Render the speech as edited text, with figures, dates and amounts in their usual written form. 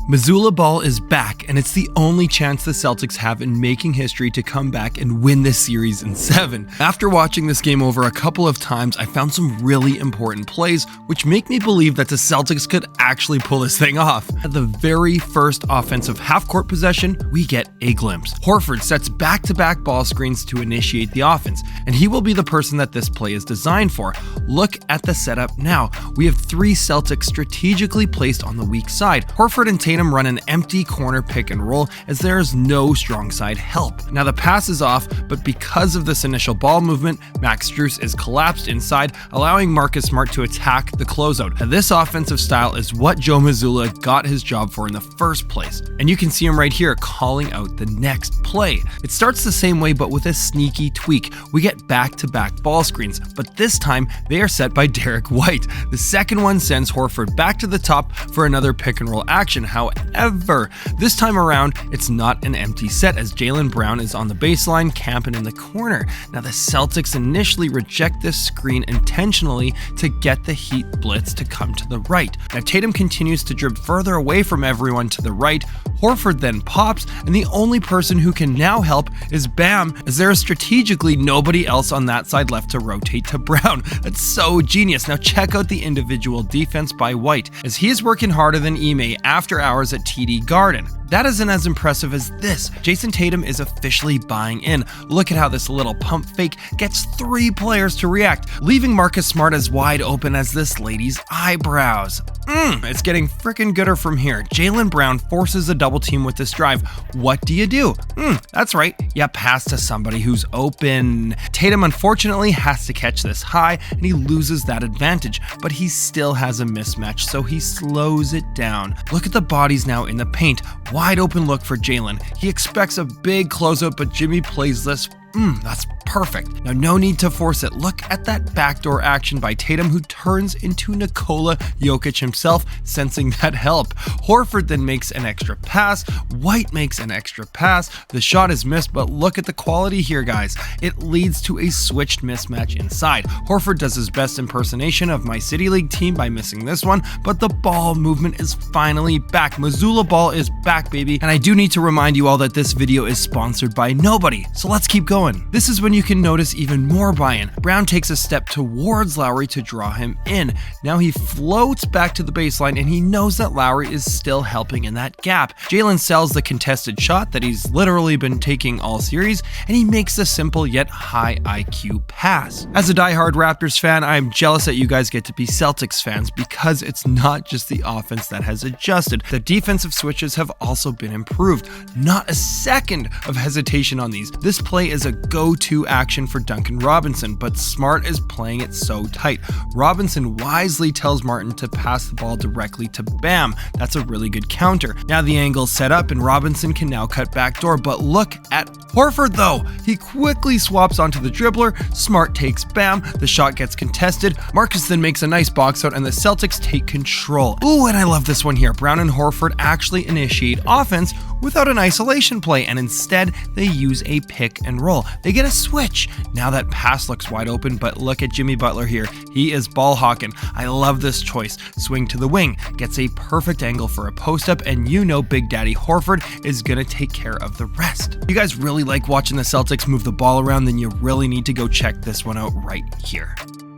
Missoula ball is back, and it's the only chance the Celtics have in making history to come back and win this series in 7. After watching this game over a couple of times, I found some really important plays, which make me believe that the Celtics could actually pull this thing off. At the very first offensive half-court possession, we get a glimpse. Horford sets back-to-back ball screens to initiate the offense, and he will be the person that this play is designed for. Look at the setup now. We have 3 Celtics strategically placed on the weak side. Horford and Tatum run an empty corner pick and roll as there is no strong side help. Now the pass is off, but because of this initial ball movement, Max Strus is collapsed inside, allowing Marcus Smart to attack the closeout. Now, this offensive style is what Joe Mazzulla got his job for in the first place, and you can see him right here calling out the next play. It starts the same way but with a sneaky tweak. We get back-to-back ball screens, but this time they are set by Derek White. The second one sends Horford back to the top for another pick and roll action. However, this time around, it's not an empty set as Jaylen Brown is on the baseline camping in the corner. Now the Celtics initially reject this screen intentionally to get the Heat blitz to come to the right. Now Tatum continues to drift further away from everyone to the right. Horford then pops, and the only person who can now help is Bam, as there is strategically nobody else on that side left to rotate to Brown. That's so genius. Now check out the individual defense by White, as he is working harder than Ime after hours at TD Garden. That isn't as impressive as this. Jason Tatum is officially buying in. Look at how this little pump fake gets 3 players to react, leaving Marcus Smart as wide open as this lady's eyebrows. It's getting freaking gooder from here. Jaylen Brown forces a double team with this drive. What do? That's right, you pass to somebody who's open. Tatum unfortunately has to catch this high, and he loses that advantage, but he still has a mismatch, so he slows it down. Look at the bodies now in the paint. Wide open look for Jaylen. He expects a big closeout, but Jimmy plays this. That's perfect. Now, no need to force it. Look at that backdoor action by Tatum, who turns into Nikola Jokic himself, sensing that help. Horford then makes an extra pass. White makes an extra pass. The shot is missed, but look at the quality here, guys. It leads to a switched mismatch inside. Horford does his best impersonation of my City League team by missing this one, but the ball movement is finally back. Missoula ball is back, baby. And I do need to remind you all that this video is sponsored by nobody, so let's keep going. This is when you can notice even more buy-in. Brown takes a step towards Lowry to draw him in. Now he floats back to the baseline, and he knows that Lowry is still helping in that gap. Jaylen sells the contested shot that he's literally been taking all series, and he makes a simple yet high IQ pass. As a diehard Raptors fan, I'm jealous that you guys get to be Celtics fans, because it's not just the offense that has adjusted. The defensive switches have also been improved. Not a second of hesitation on these. This play is a go-to action for Duncan Robinson, but Smart is playing it so tight. Robinson wisely tells Martin to pass the ball directly to Bam. That's a really good counter. Now the angle's set up, and Robinson can now cut backdoor, but look at Horford though. He quickly swaps onto the dribbler. Smart takes Bam. The shot gets contested. Marcus then makes a nice box out, and the Celtics take control. Ooh, and I love this one here. Brown and Horford actually initiate offense without an isolation play, and instead they use a pick and roll. They get a switch. Now that pass looks wide open, but look at Jimmy Butler here. He is ball hawking. I love this choice. Swing to the wing, gets a perfect angle for a post up, and you know Big Daddy Horford is gonna take care of the rest. If you guys really like watching the Celtics move the ball around, then you really need to go check this one out right here.